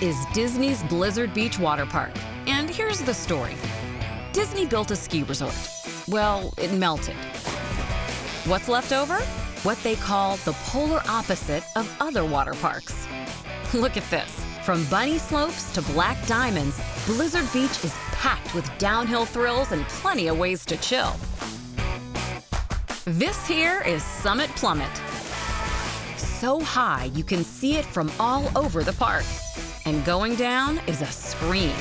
is Disney's Blizzard Beach water park. And here's the story. Disney built a ski resort. Well, it melted. What's left over? What they call the polar opposite of other water parks. Look at this. From bunny slopes to black diamonds, Blizzard Beach is packed with downhill thrills and plenty of ways to chill. This here is Summit Plummet. So high you can see it from all over the park. And going down is a scream.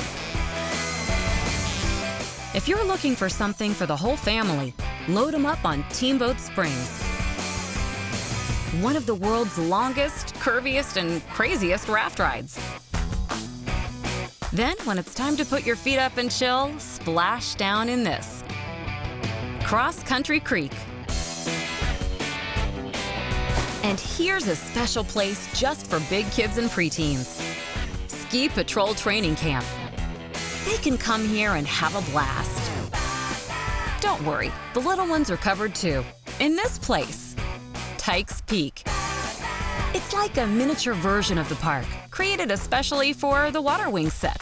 If you're looking for something for the whole family, load them up on Teamboat Springs. One of the world's longest, curviest, and craziest raft rides. Then, when it's time to put your feet up and chill, splash down in this. Cross Country Creek. And here's a special place just for big kids and preteens. Ski Patrol Training Camp. They can come here and have a blast. Don't worry, the little ones are covered too. In this place, Tykes Peak. It's like a miniature version of the park, created especially for the Water Wings set.